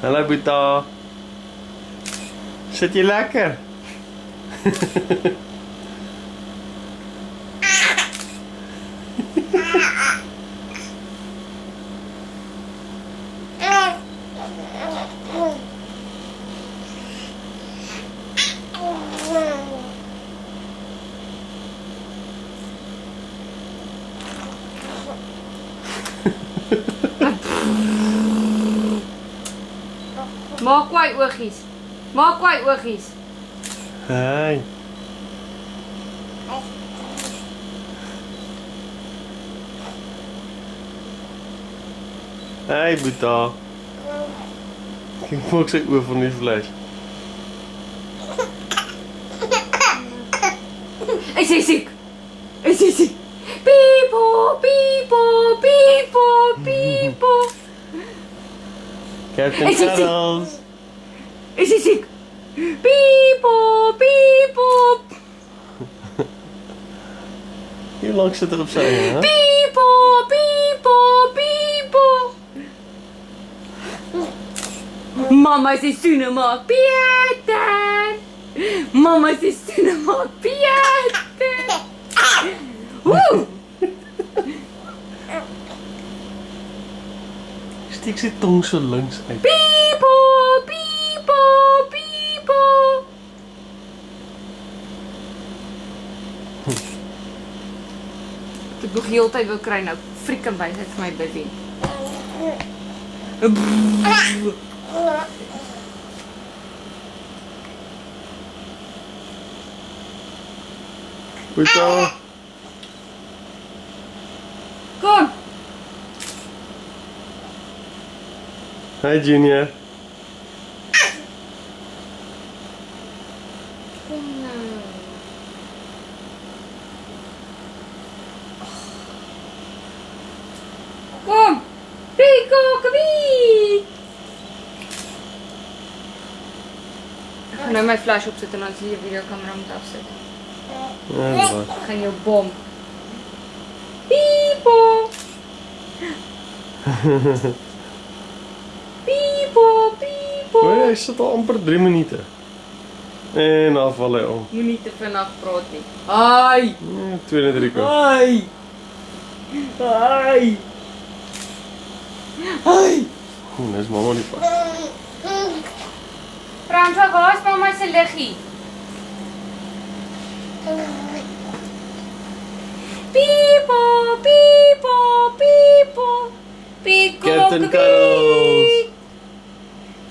Hallo Boeta. Zit je lekker? Maak kwaai oogies. Maak kwaai oogies. Hi. Hey Boeta. Kijk, maak sy oor van die vlees. Is hy siek? Is hy siek? Piepo, piepo, piepo, piepo. Captain Is hy siek? Cuddles. Is hy siek? Piepo, piepo. Hoe lang sit er op sy, hè? Piepo, piepo, piepo. Mama se soene maak Pieter. Mama se soene maak Pieter. Woe! Steek sy tong so links uit. Piepo, piepo, piepo. Ek nog heeltyd wil kry nou. Friekin wys dit vir my busy. Boeta. Kom. Hi Junior. Kom nou. Kom. Rico, kom hier. Ek gaan nou my flash opsit en dan sien jy videokamera moet afsit. Ja, dis waar. Ek gaan jou bom. Piepo. Piepo, piepo. O, hy sit al amper 3 minute. En dan val hy om. Moenie te vinnig praat nie. Ai. Ja, tweede Rico. Ai. Ai. Ai. Dis mamma die pas. Franswa, waar is mamma se liggie? Piepo, piepo, piepo. Pico, Captain Cuddles.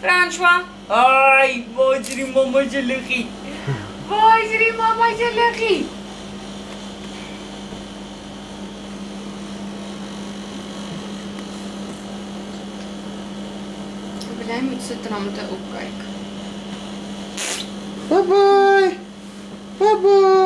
Franswa. Ai, waar is die mamma se liggie? Waar is die mamma se liggie? Ek wil hy moet sit en hom te opkyk. Bye bye. Bye bye.